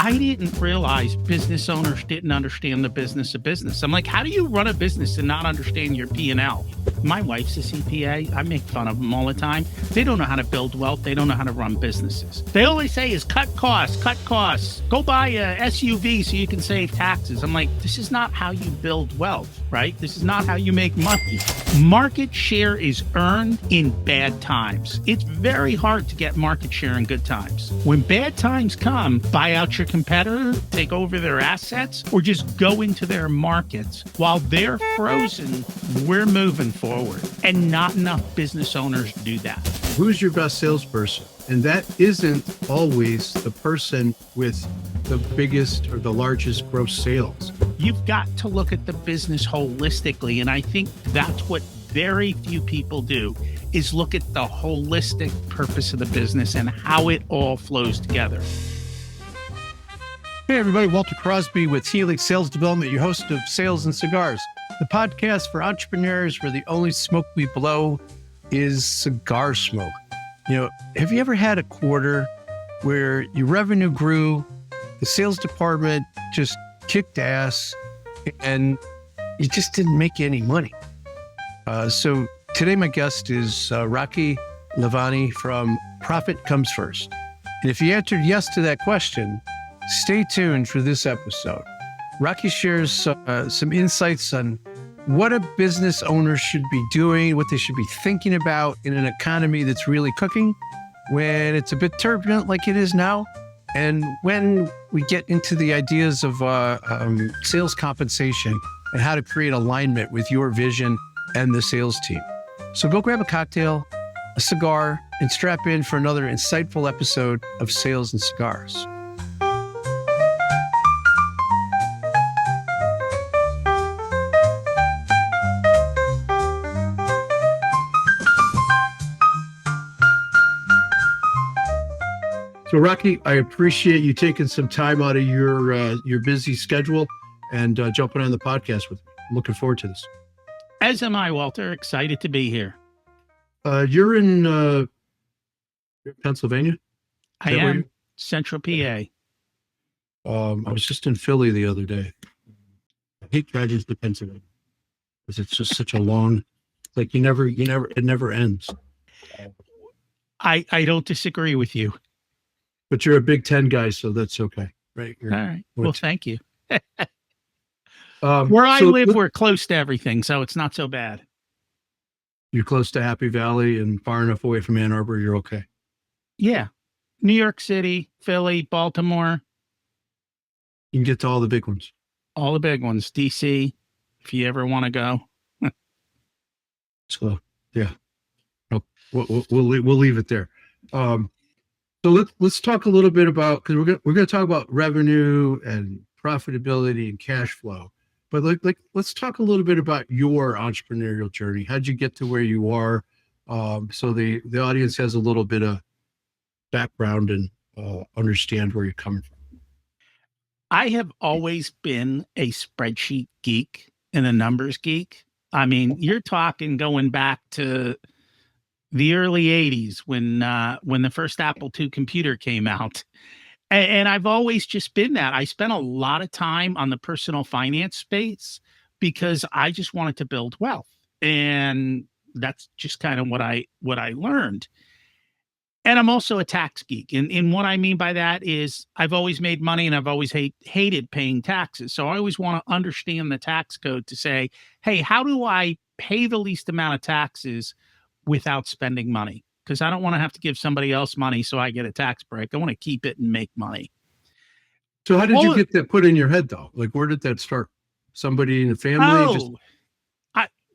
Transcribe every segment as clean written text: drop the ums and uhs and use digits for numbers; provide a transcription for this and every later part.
I didn't realize business owners didn't understand the business of business. I'm like, how do you run a business and not understand your P&L? My wife's a CPA. I make fun of them all the time. They don't know how to build wealth. They don't know how to run businesses. They always say is cut costs, cut costs. Go buy a SUV so you can save taxes. I'm like, this is not how you build wealth, right? This is not how you make money. Market share is earned in bad times. It's very hard to get market share in good times. When bad times come, buy out your competitor, take over their assets, or just go into their markets. While they're frozen, we're moving forward. And not enough business owners do that. Who's your best salesperson? And that isn't always the person with the biggest or the largest gross sales. You've got to look at the business holistically. And I think that's what very few people do, is look at the holistic purpose of the business and how it all flows together. Hey everybody, Walter Crosby with Helix Sales Development, your host of Sales and Cigars, the podcast for entrepreneurs where the only smoke we blow is cigar smoke. You know, have you ever had a quarter where your revenue grew, the sales department just kicked ass, and you just didn't make any money? So today my guest is Rocky Lalvani from Profit Comes First. And if you answered yes to that question, stay tuned for this episode. Rocky shares some insights on what a business owner should be doing, what they should be thinking about in an economy that's really cooking, when it's a bit turbulent like it is now, and when we get into the ideas of sales compensation and how to create alignment with your vision and the sales team. So go grab a cocktail, a cigar, and strap in for another insightful episode of Sales and Cigars. So Rocky, I appreciate you taking some time out of your busy schedule and jumping on the podcast with me. I'm looking forward to this. As am I, Walter. Excited to be here. You're in Pennsylvania? I am. Central PA. I was just in Philly the other day. I hate driving to Pennsylvania because it's just such a long, like it never ends. I don't disagree with you. But you're a Big Ten guy, so that's okay, right? All right. Well, thank you. Where Where I live, we're close to everything, so it's not so bad. You're close to Happy Valley and far enough away from Ann Arbor, you're okay. Yeah. New York City, Philly, Baltimore. You can get to all the big ones. All the big ones. DC, if you ever want to go. So, yeah. No, we'll leave it there. So let's talk a little bit about, because we're gonna talk about revenue and profitability and cash flow, but let's talk a little bit about your entrepreneurial journey. How'd you get to where you are? So the audience has a little bit of background and understand where you're coming from. I have always been a spreadsheet geek and a numbers geek. I mean, you're talking going back to the early 80s when the first Apple II computer came out. And I've always just been that. I spent a lot of time on the personal finance space because I just wanted to build wealth. And that's just kind of what I learned. And I'm also a tax geek. And what I mean by that is I've always made money and I've always hated paying taxes. So I always want to understand the tax code to say, hey, how do I pay the least amount of taxes without spending money? Because I don't want to have to give somebody else money so I get a tax break. I want to keep it and make money. So how did you get that put in your head though? Like, where did that start? Somebody in the family?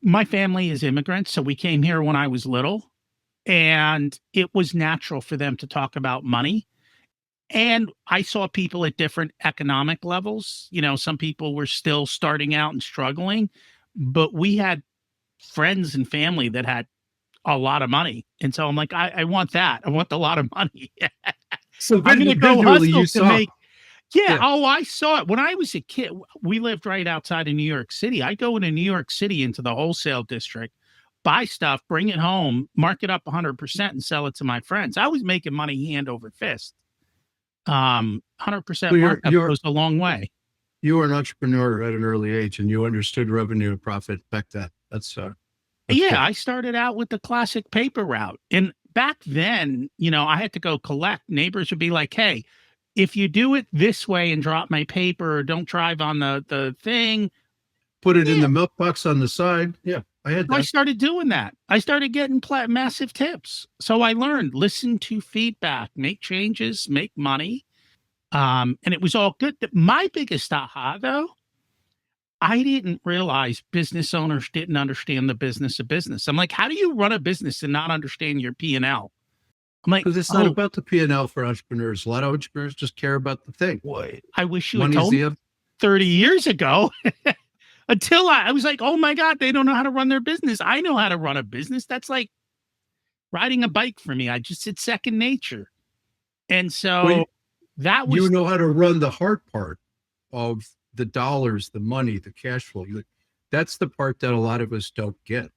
My family is immigrants. So we came here when I was little and it was natural for them to talk about money. And I saw people at different economic levels. You know, some people were still starting out and struggling, but we had friends and family that had a lot of money. And so I'm like, I want that. I want a lot of money. So I'm going to go hustle to make. Yeah. Oh, I saw it. When I was a kid, we lived right outside of New York City. I go into New York City into the wholesale district, buy stuff, bring it home, mark it up 100% and sell it to my friends. I was making money hand over fist. 100% So markup goes a long way. you were an entrepreneur at an early age, and you understood revenue and profit back then. That's Yeah, cool. I started out with the classic paper route. And back then, I had to go collect. Neighbors would be like, hey, if you do it this way and drop my paper or don't drive on the thing, Put it in yeah. the milk box on the side. Yeah, I had I that. started doing that. I started getting massive tips. So I learned, listen to feedback, make changes, make money. And it was all good. My biggest aha, though, I didn't realize business owners didn't understand the business of business. I'm like, how do you run a business and not understand your P&L? I'm like, Because it's not about the P&L for entrepreneurs. A lot of entrepreneurs just care about the thing. I wish you had Money's told me 30 years ago. Until I was like, oh my God, they don't know how to run their business. I know how to run a business. That's like riding a bike for me. It's second nature. And so Well, that was you know how to run the hard part of the dollars, the money, the cash flow. That's the part that a lot of us don't get.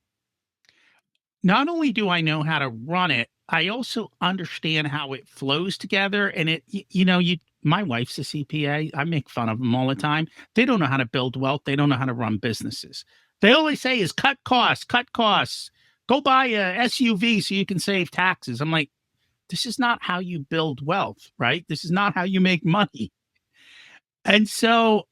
not only do I know how to run it, I also understand how it flows together. And my wife's a CPA. I make fun of them all the time. They don't know how to build wealth. They don't know how to run businesses. They always say is cut costs, go buy a SUV so you can save taxes. I'm like, this is not how you build wealth, right? This is not how you make money. And so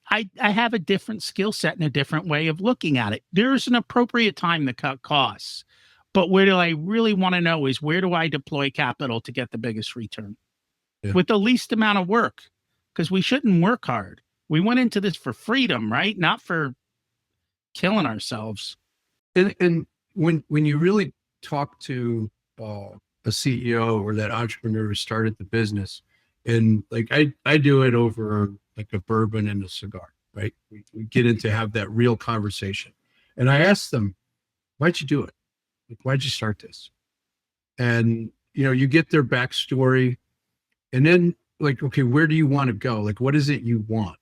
I have a different skill set and a different way of looking at it. There's an appropriate time to cut costs. But where do I really want to know is, where do I deploy capital to get the biggest return with the least amount of work? Because we shouldn't work hard. We went into this for freedom, right? Not for killing ourselves. And when you really talk to a CEO or that entrepreneur who started the business, and like I do it over like a bourbon and a cigar, right? We get into have that real conversation. And I ask them, why'd you do it? Like, why'd you start this? And, you get their backstory, and then like, okay, where do you want to go? Like, what is it you want?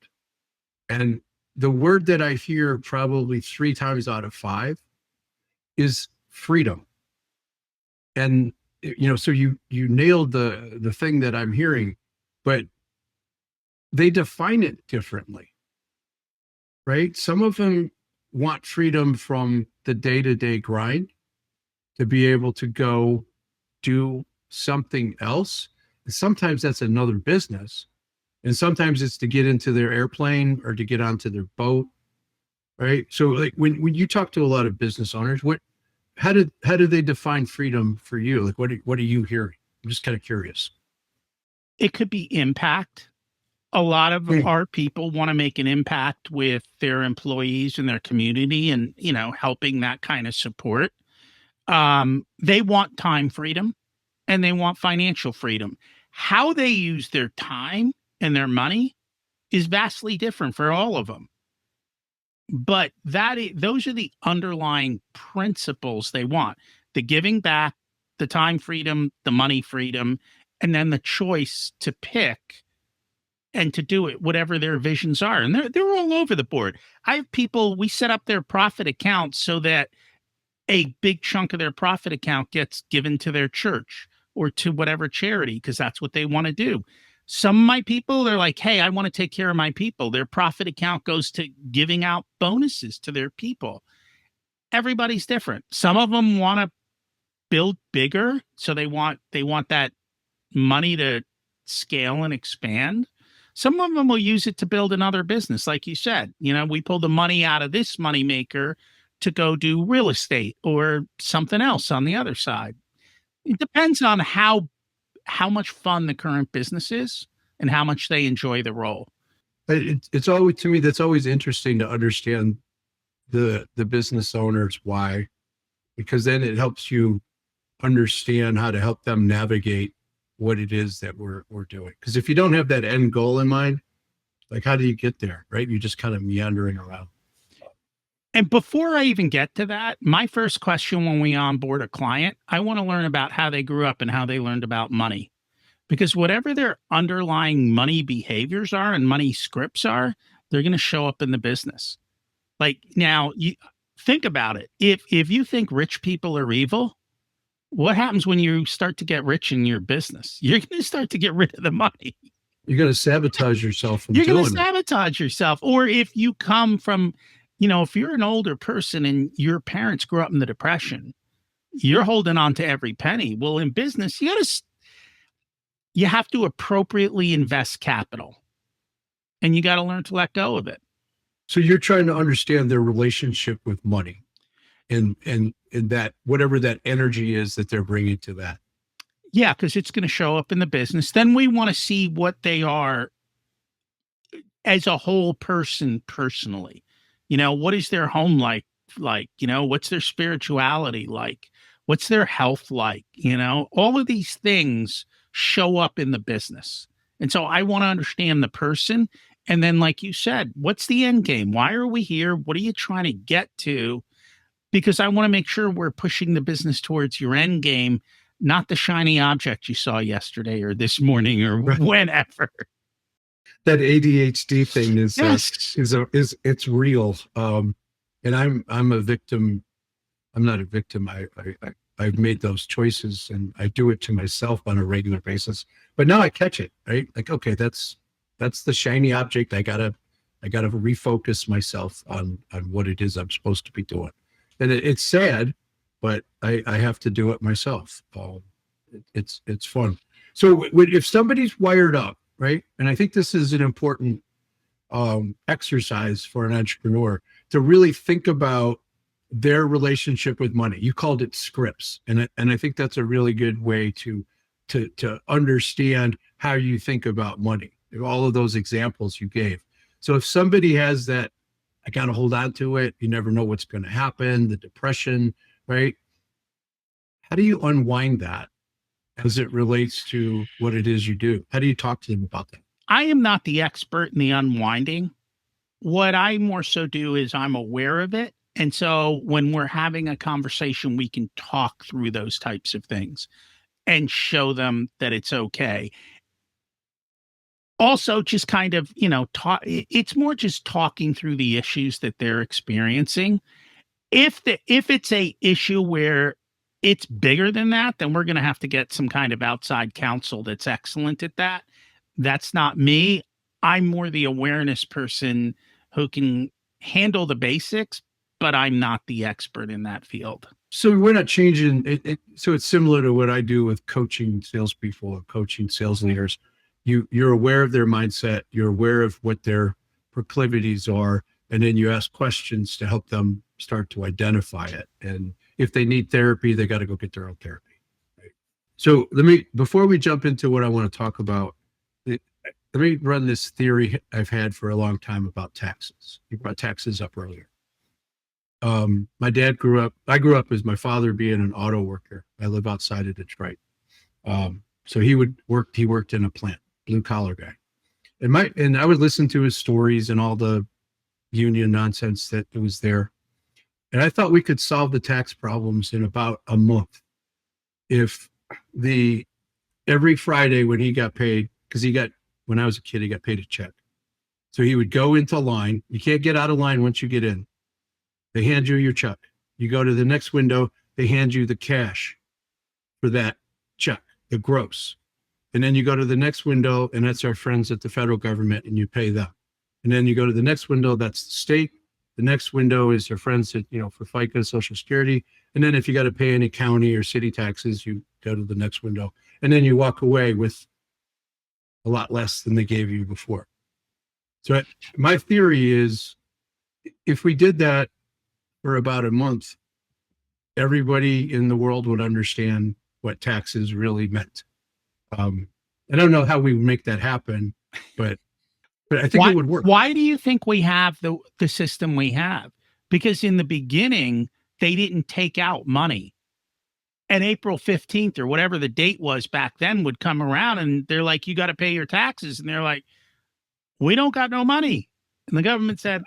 And the word that I hear probably 3 times out of 5 is freedom. And, so you nailed the thing that I'm hearing, but they define it differently, right? Some of them want freedom from the day-to-day grind to be able to go do something else. And sometimes that's another business. And sometimes it's to get into their airplane or to get onto their boat, right? So like when you talk to a lot of business owners, how do they define freedom for you? Like what are you hearing? I'm just kind of curious. It could be impact. A lot of our people want to make an impact with their employees and their community and, helping that kind of support. They want time freedom and they want financial freedom. How they use their time and their money is vastly different for all of them. But those are the underlying principles they want: the giving back, the time freedom, the money freedom, and then the choice to pick and to do it, whatever their visions are. And they're all over the board. I have people, we set up their profit accounts so that a big chunk of their profit account gets given to their church or to whatever charity, because that's what they want to do. Some of my people, they're like, hey, I want to take care of my people. Their profit account goes to giving out bonuses to their people. Everybody's different. Some of them want to build bigger. So they want that money to scale and expand. Some of them will use it to build another business. Like you said, we pull the money out of this moneymaker to go do real estate or something else on the other side. It depends on how much fun the current business is and how much they enjoy the role. It's always, to me, that's always interesting to understand the business owners why, because then it helps you understand how to help them navigate what it is that we're doing. Because if you don't have that end goal in mind, like how do you get there, right? You're just kind of meandering around. And before I even get to that, my first question when we onboard a client, I want to learn about how they grew up and how they learned about money. Because whatever their underlying money behaviors are and money scripts are, they're going to show up in the business. Like, now, you think about it. If you think rich people are evil, what happens when you start to get rich in your business? You're going to start to get rid of the money. You're going to sabotage yourself from You're going doing to it. sabotage yourself. Or if you come from, if you're an older person and your parents grew up in the Depression, you're holding on to every penny. Well, in business, you have to appropriately invest capital, and you got to learn to let go of it. So you're trying to understand their relationship with money and that whatever that energy is that they're bringing to that. Yeah, because it's going to show up in the business. Then we want to see what they are as a whole person personally. What is their home like? What's their spirituality like? What's their health like? All of these things show up in the business. And so I want to understand the person. And then, like you said, what's the end game? Why are we here? What are you trying to get to? Because I want to make sure we're pushing the business towards your end game, not the shiny object you saw yesterday or this morning or whenever. That ADHD thing is Yes. It's real. And I'm a victim. I'm not a victim. I've made those choices and I do it to myself on a regular basis. But now I catch it, right? Like, okay, that's the shiny object. I gotta refocus myself on what it is I'm supposed to be doing. And it's sad, but I have to do it myself. It's fun. So if somebody's wired up, right? And I think this is an important exercise for an entrepreneur to really think about their relationship with money. You called it scripts, and I think that's a really good way to understand how you think about money. All of those examples you gave. So if somebody has that, I got to hold on to it. You never know what's going to happen. The depression, right? How do you unwind that as it relates to what it is you do? How do you talk to them about that? I am not the expert in the unwinding. What I more so do is I'm aware of it. And so when we're having a conversation, we can talk through those types of things and show them that it's okay. Also, just kind of, it's more just talking through the issues that they're experiencing. If it's a issue where it's bigger than that, then we're going to have to get some kind of outside counsel that's excellent at that. That's not me. I'm more the awareness person who can handle the basics, but I'm not the expert in that field. So we're not changing it. So it's similar to what I do with coaching salespeople or coaching sales leaders. You're aware of their mindset. You're aware of what their proclivities are. And then you ask questions to help them start to identify it. And if they need therapy, they got to go get their own therapy. Right? So before we jump into what I want to talk about, let me run this theory I've had for a long time about taxes. You brought taxes up earlier. My dad I grew up as my father being an auto worker. I live outside of Detroit. So he worked in a plant, blue collar guy. And I would listen to his stories and all the union nonsense that was there. And I thought we could solve the tax problems in about a month. If every Friday when he got paid, because when I was a kid, he got paid a check. So he would go into line. You can't get out of line once you get in. They hand you your check. You go to the next window, they hand you the cash for that check, the gross. And then you go to the next window, and that's our friends at the federal government, and you pay them. And then you go to the next window, that's the state. The next window is your friends at, for FICA, Social Security. And then if you got to pay any county or city taxes, you go to the next window. And then you walk away with a lot less than they gave you before. So my theory is if we did that for about a month, everybody in the world would understand what taxes really meant. I don't know how we would make that happen, but I think it would work. Why do you think we have the system we have? Because in the beginning, they didn't take out money. And April 15th or whatever the date was back then would come around and they're like, you got to pay your taxes. And they're like, we don't got no money. And the government said,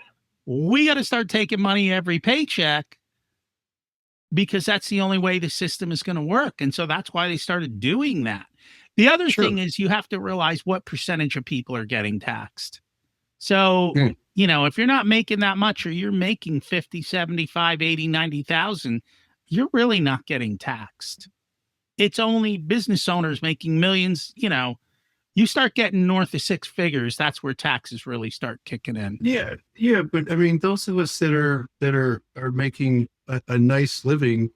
we got to start taking money every paycheck because that's the only way the system is going to work. And so that's why they started doing that. The other thing is you have to realize what percentage of people are getting taxed. So, if you're not making that much or you're making 50, 75, 80, 90,000, you're really not getting taxed. it's only business owners making millions. You start getting north of six figures, that's where taxes really start kicking in. Yeah, but I mean, those of us that are making a nice living,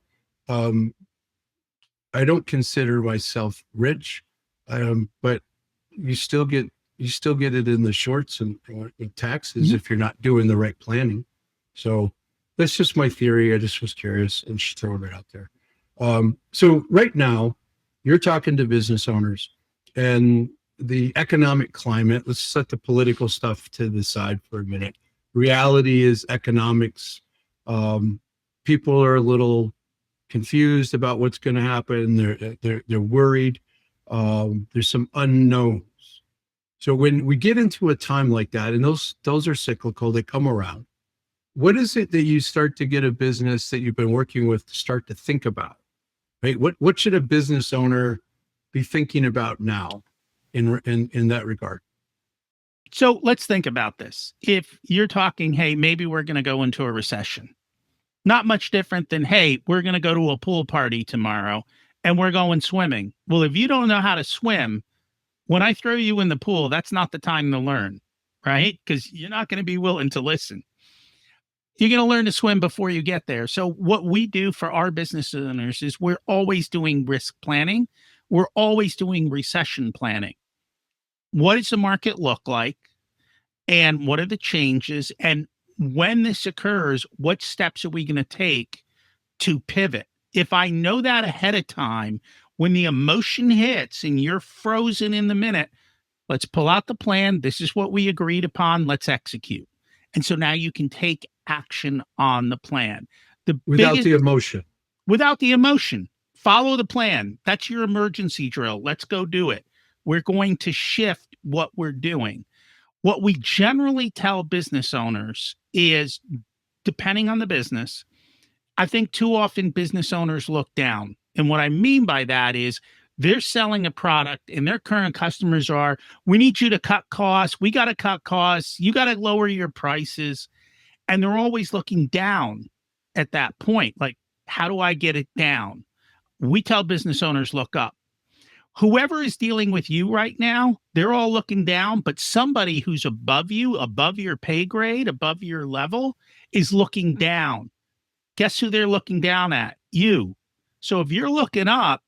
I don't consider myself rich, but you still get it in the shorts and with taxes if you're not doing the right planning. So that's just my theory. I just was curious and just throwing it out there. So right now, you're talking to business owners and the economic climate. Let's set the political stuff to the side for a minute. Reality is economics. People are a little confused about what's going to happen. They're worried. There's some unknowns. So when we get into a time like that, and those are cyclical, they come around. What is it that you start to get a business that you've been working with to start to think about? Right? What should a business owner be thinking about now in that regard? So let's think about this. If you're talking, hey, maybe we're going to go into a recession, not much different than, hey, we're going to go to a pool party tomorrow and we're going swimming. Well, if you don't know how to swim, when I throw you in the pool, that's not the time to learn, right? Because you're not going to be willing to listen. You're going to learn to swim before you get there. So what we do for our business owners is we're always doing risk planning. We're always doing recession planning. What does the market look like? And what are the changes? And when this occurs, what steps are we going to take to pivot? If I know that ahead of time, when the emotion hits and you're frozen in the minute, let's pull out the plan. This is what we agreed upon. Let's execute. And so now you can take action on the plan. Without the emotion. Without the emotion. Follow the plan. That's your emergency drill. Let's go do it. We're going to shift what we're doing. What we generally tell business owners is, depending on the business, I think too often business owners look down. And what I mean by that is they're selling a product and their current customers are, we need you to cut costs. We got to cut costs. You got to lower your prices. And they're always looking down at that point. Like, how do I get it down? We tell business owners, look up. Whoever is dealing with you right now, they're all looking down, but somebody who's above you, above your pay grade, above your level, is looking down. Guess who they're looking down at? You. So if you're looking up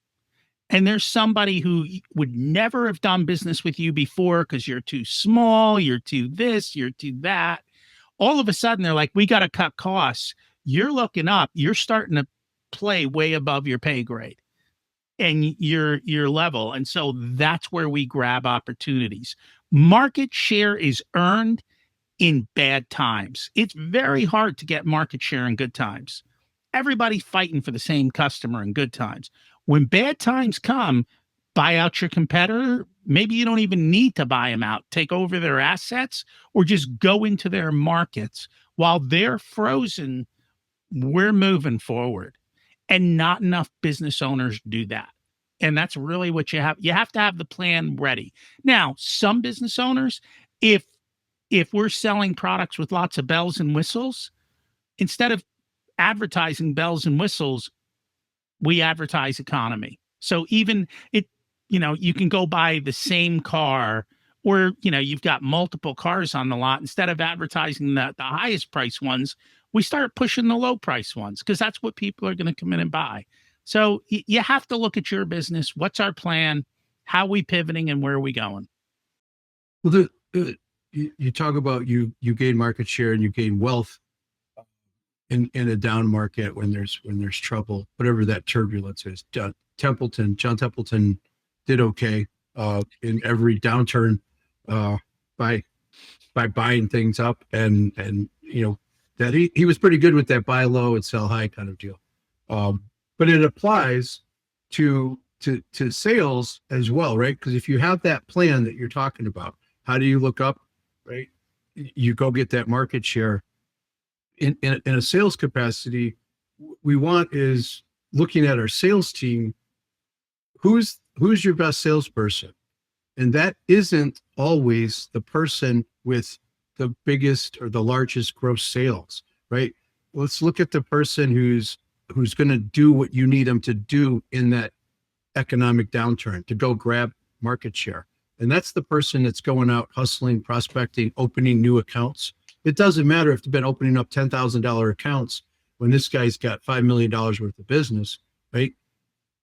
and there's somebody who would never have done business with you before because you're too small, you're too this, you're too that, all of a sudden they're like, we got to cut costs. You're looking up, you're starting to play way above your pay grade and your level. And so that's where we grab opportunities. Market share is earned in bad times. It's very hard to get market share in good times. Everybody's fighting for the same customer in good times. When bad times come, buy out your competitor. Maybe you don't even need to buy them out. Take over their assets or just go into their markets. While they're frozen, we're moving forward. And not enough business owners do that. And that's really what you have. You have to have the plan ready. Now, some business owners, if we're selling products with lots of bells and whistles, instead of advertising bells and whistles, we advertise economy. So even you can go buy the same car, or, you've got multiple cars on the lot. Instead of advertising the highest price ones, we start pushing the low price ones because that's what people are going to come in and buy. So you have to look at your business. What's our plan? How are we pivoting and where are we going? Well, you talk about you gain market share and you gain wealth in a down market when there's trouble, whatever that turbulence is. John Templeton did okay in every downturn by buying things up and that he was pretty good with that buy low and sell high kind of deal. But it applies to sales as well, right? Because if you have that plan that you're talking about, how do you look up, right? You go get that market share. In a sales capacity, we want is looking at our sales team. Who's your best salesperson? And that isn't always the person with the biggest or the largest gross sales, right? Let's look at the person who's going to do what you need them to do in that economic downturn to go grab market share. And that's the person that's going out hustling, prospecting, opening new accounts. It doesn't matter if they've been opening up $10,000 accounts when this guy's got $5 million worth of business, right?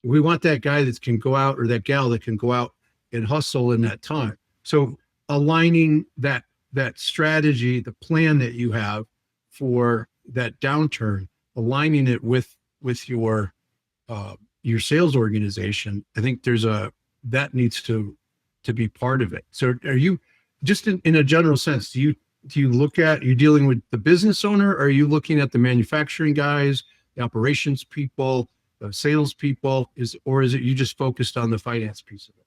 We want that guy that can go out, or that gal that can go out and hustle in that time. So aligning that strategy, the plan that you have for that downturn, aligning it with your sales organization, I think that needs to be part of it. So are you, just in a general sense, do you look at, you dealing with the business owner, or are you looking at the manufacturing guys, the operations people, the sales people, or is it you just focused on the finance piece of it?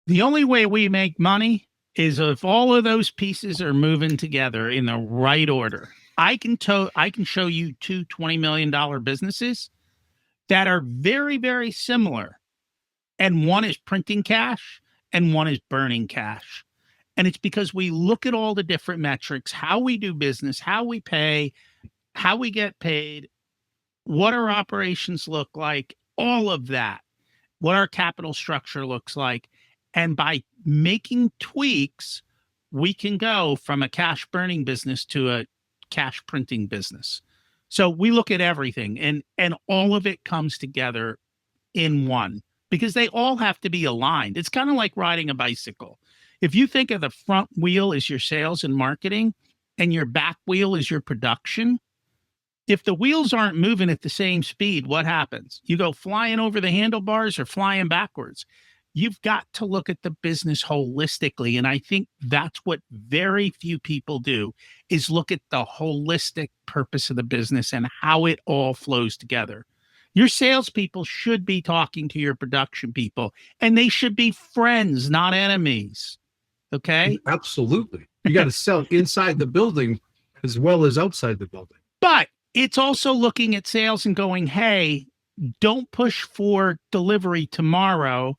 The only way we make money is if all of those pieces are moving together in the right order. I can show you two $20 million businesses that are very, very similar. And one is printing cash and one is burning cash. And it's because we look at all the different metrics, how we do business, how we pay, how we get paid, what our operations look like, all of that, what our capital structure looks like. And by making tweaks, we can go from a cash burning business to a cash printing business. So we look at everything, and all of it comes together in one, because they all have to be aligned. It's kind of like riding a bicycle. If you think of the front wheel as your sales and marketing and your back wheel is your production, if the wheels aren't moving at the same speed, what happens? You go flying over the handlebars or flying backwards. You've got to look at the business holistically. And I think that's what very few people do, is look at the holistic purpose of the business and how it all flows together. Your salespeople should be talking to your production people, and they should be friends, not enemies. Okay? Absolutely. You got to sell inside the building as well as outside the building. But it's also looking at sales and going, hey, don't push for delivery tomorrow.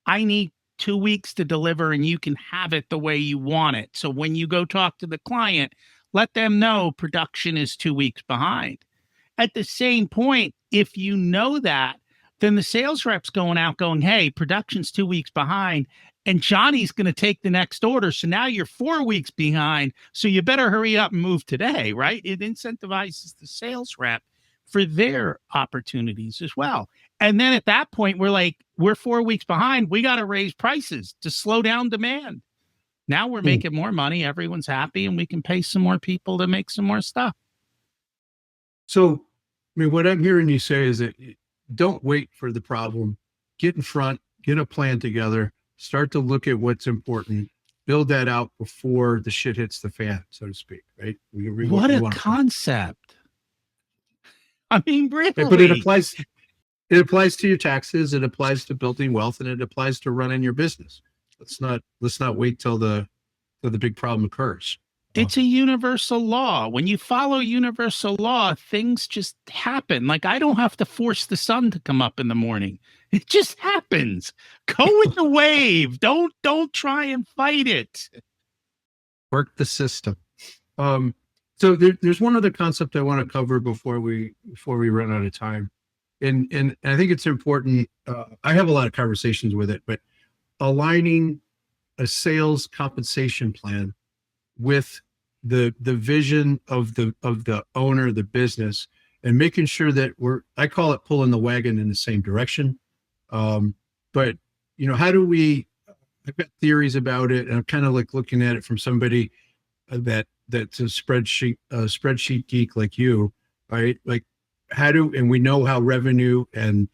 I need 2 weeks to deliver, and you can have it the way you want it. So when you go talk to the client, let them know production is 2 weeks behind. At the same point, if you know that, then the sales rep's going out going, hey, production's 2 weeks behind, and Johnny's going to take the next order. So now you're 4 weeks behind. So you better hurry up and move today, right? It incentivizes the sales rep for their opportunities as well. And then at that point, we're 4 weeks behind. We got to raise prices to slow down demand. Now we're making more money. Everyone's happy, and we can pay some more people to make some more stuff. So, I mean, what I'm hearing you say is that don't wait for the problem. Get in front, get a plan together, start to look at what's important, build that out before the shit hits the fan, so to speak, right? What a concept. I mean, really. But it applies to your taxes, it applies to building wealth, and it applies to running your business. Let's not wait till the big problem occurs. It's a universal law. When you follow universal law, things just happen. Like, I don't have to force the sun to come up in the morning. It just happens. Go with the wave. Don't try and fight it. Work the system. So there's one other concept I want to cover before we run out of time. And I think it's important. I have a lot of conversations with it, but aligning a sales compensation plan with the vision of the owner of the business, and making sure that I call it pulling the wagon in the same direction. But how do I've got theories about it, and I'm kind of like looking at it from somebody that's a spreadsheet geek like you, right? Like, and we know how revenue and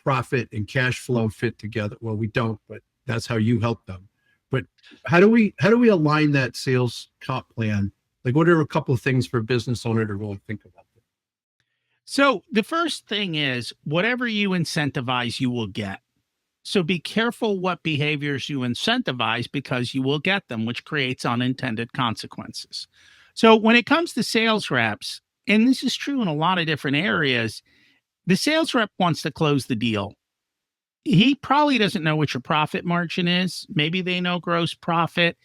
profit and cash flow fit together. Well, we don't, but that's how you help them. But how do we align that sales comp plan? Like, what are a couple of things for a business owner to really think about? So the first thing is, whatever you incentivize, you will get. So be careful what behaviors you incentivize, because you will get them, which creates unintended consequences. So when it comes to sales reps, and this is true in a lot of different areas, the sales rep wants to close the deal. He probably doesn't know what your profit margin is. Maybe they know gross profit.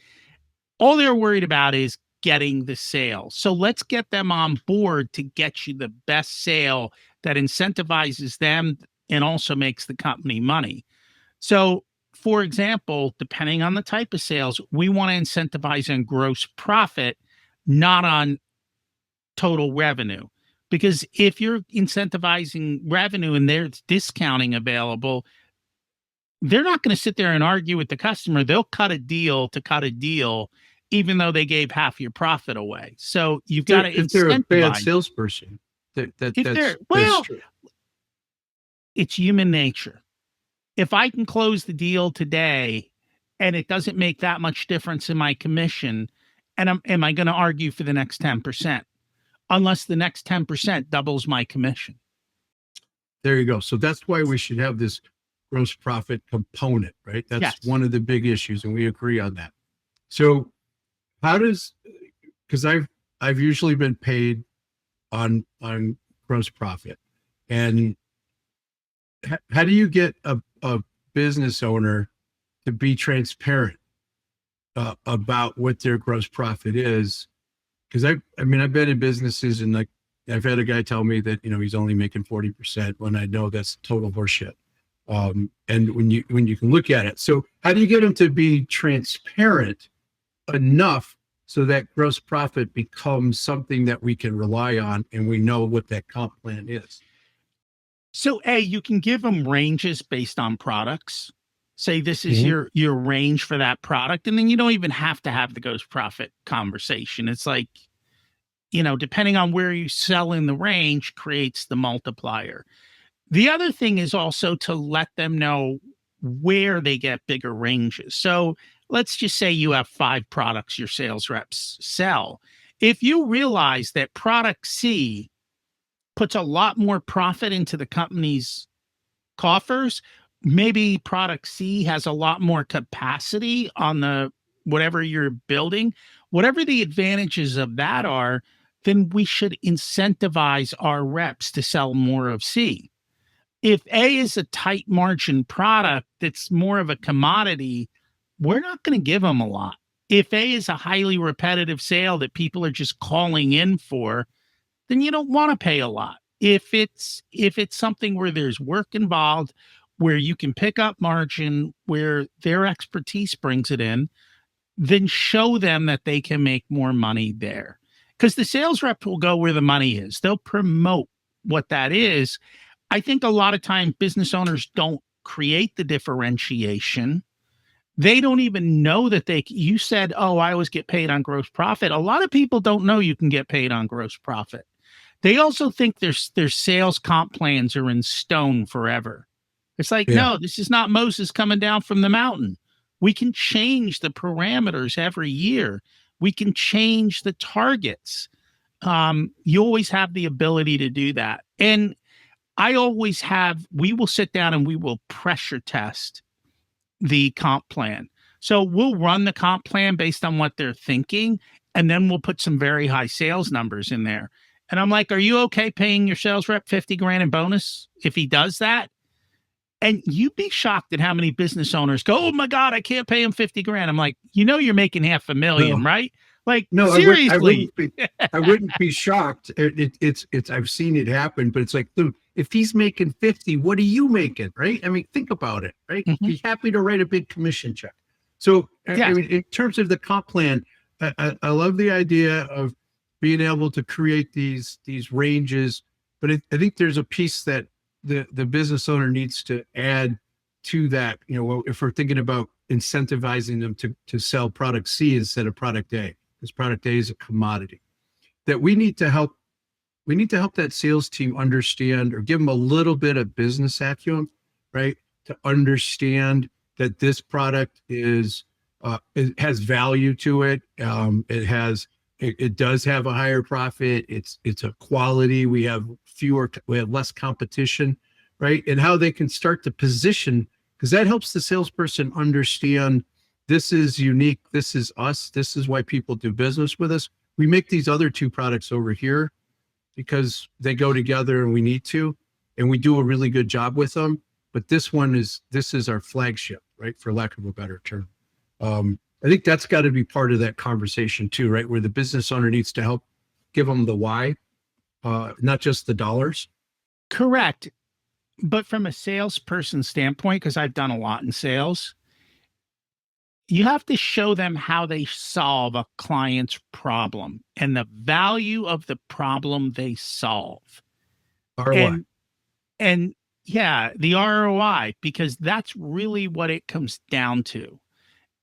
All they're worried about is getting the sale. So let's get them on board to get you the best sale that incentivizes them and also makes the company money. So, for example, depending on the type of sales, we want to incentivize on gross profit, not on total revenue. Because if you're incentivizing revenue and there's discounting available, they're not going to sit there and argue with the customer. They'll cut a deal to cut a deal, even though they gave half your profit away. So you've got to if they're a bad incentivize. salesperson, that's Well, true. it's human nature. If I can close the deal today and it doesn't make that much difference in my commission, and am I going to argue for the next 10%? Unless the next 10% doubles my commission. There you go. So that's why we should have this gross profit component, right? That's Yes. one of the big issues, and we agree on that. So how does, because I've usually been paid on gross profit, and how do you get a business owner to be transparent about what their gross profit is? Because I mean, I've been in businesses and like I've had a guy tell me that, you know, he's only making 40% when I know that's total horseshit. And when you can look at it, so how do you get them to be transparent enough so that gross profit becomes something that we can rely on and we know what that comp plan is? So you can give them ranges based on products. Say this is Mhm. your range for that product. And then you don't even have to have the gross profit conversation. It's like, you know, depending on where you sell in the range creates the multiplier. The other thing is also to let them know where they get bigger ranges. So let's just say you have 5 products your sales reps sell. If you realize that product C puts a lot more profit into the company's coffers, maybe product C has a lot more capacity on the whatever you're building, whatever the advantages of that are, then we should incentivize our reps to sell more of C. If A is a tight margin product that's more of a commodity, we're not going to give them a lot. If A is a highly repetitive sale that people are just calling in for, then you don't want to pay a lot. If it's something where there's work involved, where you can pick up margin, where their expertise brings it in, then show them that they can make more money there. Because the sales rep will go where the money is. They'll promote what that is. I think a lot of time business owners don't create the differentiation. They don't even know that you said, oh, I always get paid on gross profit. A lot of people don't know you can get paid on gross profit. They also think their sales comp plans are in stone forever. It's like, no, this is not Moses coming down from the mountain. We can change the parameters every year. We can change the targets. You always have the ability to do that. And we will sit down and we will pressure test the comp plan. So we'll run the comp plan based on what they're thinking, and then we'll put some very high sales numbers in there. And I'm like, are you okay paying your sales rep 50 grand in bonus if he does that? And you'd be shocked at how many business owners go, oh my God, I can't pay him 50 grand. I'm like, you know, you're making $500,000, right? Like, No, seriously. I wouldn't be shocked. It's I've seen it happen, but it's like, dude, if he's making 50, what are you making? Right? I mean, think about it, right? Be happy to write a big commission check. So I mean, in terms of the comp plan, I love the idea of being able to create these ranges, but I think there's a piece that the business owner needs to add to that. You know, if we're thinking about incentivizing them to sell product C instead of product A, because product A is a commodity, that we need to help that sales team understand, or give them a little bit of business acumen, right? To understand that this product it has value to it. It does have a higher profit. It's a quality. We have less competition, right? And how they can start to position, because that helps the salesperson understand this is unique. This is us. This is why people do business with us. We make these other 2 products over here because they go together and we need to, and we do a really good job with them. But this is our flagship, right? For lack of a better term. I think that's got to be part of that conversation too, right? Where the business owner needs to help give them the why, not just the dollars. Correct. But from a salesperson standpoint, because I've done a lot in sales, you have to show them how they solve a client's problem and the value of the problem they solve. ROI. And yeah, the ROI, because that's really what it comes down to.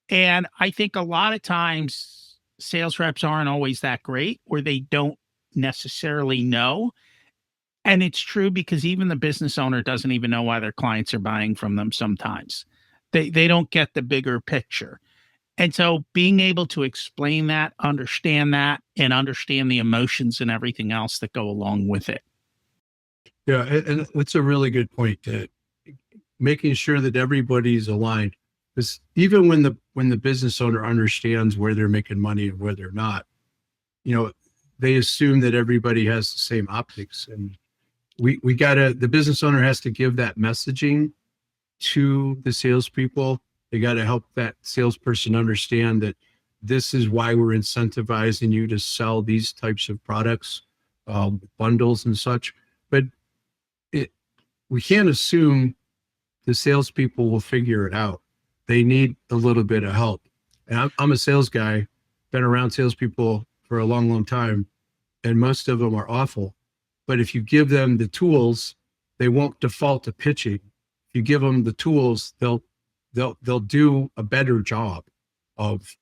And I think a lot of times sales reps aren't always that great, or they don't necessarily know. And it's true, because even the business owner doesn't even know why their clients are buying from them sometimes. They don't get the bigger picture. And so being able to explain that, understand that, and understand the emotions and everything else that go along with it. Yeah, and it's a really good point. Making sure that everybody's aligned, because even when the business owner understands where they're making money and where they're not, they assume that everybody has the same optics, and the business owner has to give that messaging to the salespeople. They got to help that salesperson understand that this is why we're incentivizing you to sell these types of products, bundles and such. But we can't assume the salespeople will figure it out. They need a little bit of help. And I'm a sales guy, been around salespeople for a long, long time, and most of them are awful. But if you give them the tools, they won't default to pitching. If you give them the tools, they'll do a better job of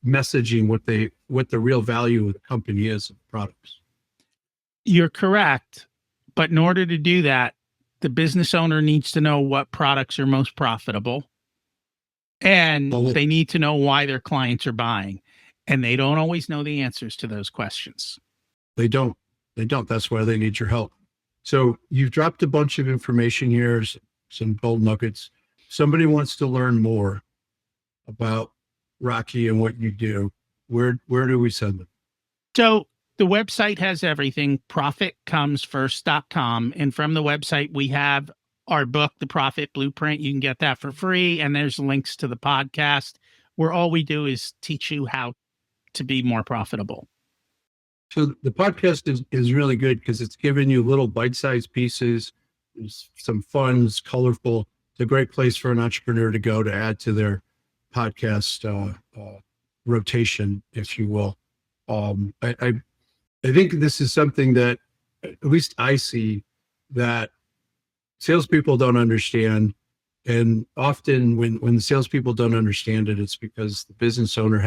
messaging what the real value of the company is of the products. You're correct. But in order to do that, the business owner needs to know what products are most profitable, and they need to know why their clients are buying. And they don't always know the answers to those questions. They don't. That's why they need your help. So you've dropped a bunch of information here, some gold nuggets. Somebody wants to learn more about Rocky and what you do. Where do we send them? So the website has everything, profitcomesfirst.com. And from the website, we have our book, The Profit Blueprint. You can get that for free. And there's links to the podcast, where all we do is teach you how to be more profitable. So the podcast is really good because it's giving you little bite-sized pieces. There's some fun, it's colorful. It's a great place for an entrepreneur to go to add to their podcast rotation, if you will. I think this is something that at least I see that salespeople don't understand. And often when the salespeople don't understand it, it's because the business owner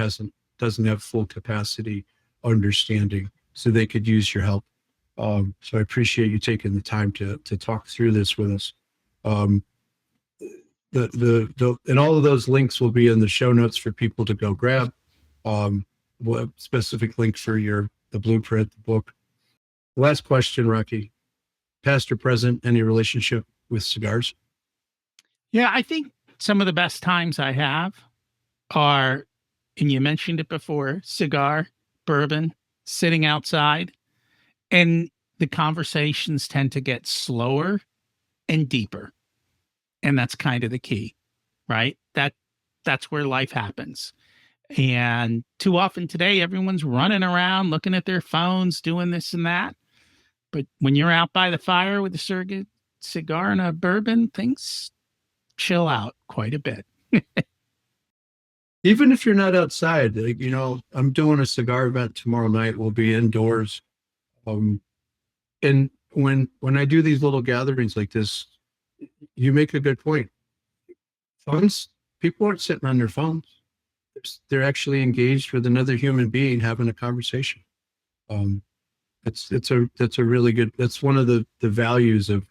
doesn't have full capacity understanding, so they could use your help. So I appreciate you taking the time to talk through this with us. And all of those links will be in the show notes for people to go grab. We'll have a specific link for the blueprint, the book. Last question, Rocky. Past or present, any relationship with cigars? Yeah, I think some of the best times I have are, and you mentioned it before, cigar, bourbon, sitting outside, and the conversations tend to get slower and deeper. And that's kind of the key, right? That's where life happens. And too often today, everyone's running around, looking at their phones, doing this and that. But when you're out by the fire with a cigar and a bourbon, things chill out quite a bit. Even if you're not outside, I'm doing a cigar event tomorrow night. We'll be indoors. And when I do these little gatherings like this, you make a good point. People aren't sitting on their phones. They're actually engaged with another human being having a conversation. That's a really good, that's one of the values of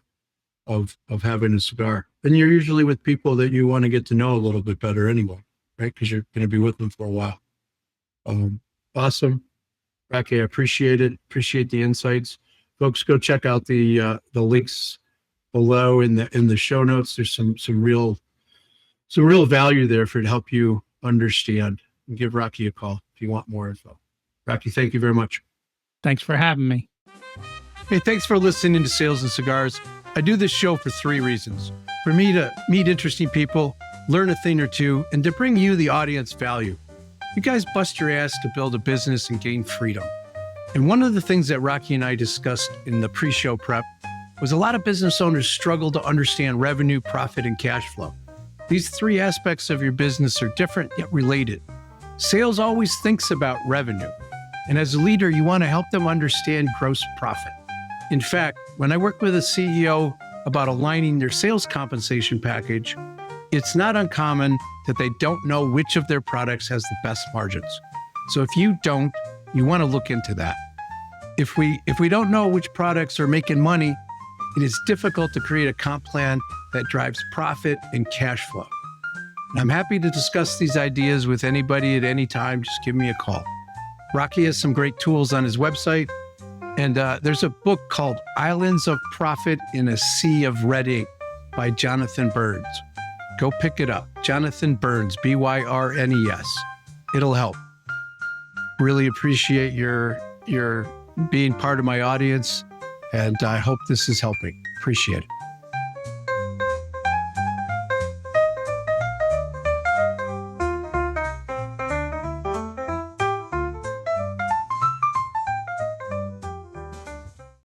having a cigar. And you're usually with people that you want to get to know a little bit better anyway, right? Because you're going to be with them for a while. Awesome. Rocky, I appreciate it. Appreciate the insights. Folks, go check out the links below in the show notes. There's some real value there to help you understand, and give Rocky a call if you want more info. Rocky, thank you very much. Thanks for having me. Hey, thanks for listening to Sales and Cigars. I do this show for 3 reasons. For me to meet interesting people, learn a thing or two, and to bring you, the audience, value. You guys bust your ass to build a business and gain freedom. And one of the things that Rocky and I discussed in the pre-show prep was a lot of business owners struggle to understand revenue, profit, and cash flow. These three aspects of your business are different yet related. Sales always thinks about revenue, and as a leader, you want to help them understand gross profit. In fact, when I work with a CEO about aligning their sales compensation package, it's not uncommon that they don't know which of their products has the best margins. So if you don't, you want to look into that. If we don't know which products are making money, it is difficult to create a comp plan that drives profit and cash flow. And I'm happy to discuss these ideas with anybody at any time. Just give me a call. Rocky has some great tools on his website. And there's a book called Islands of Profit in a Sea of Red Ink by Jonathan Burns. Go pick it up. Jonathan Burns, Byrnes. It'll help. Really appreciate your being part of my audience, and I hope this is helping. Appreciate it.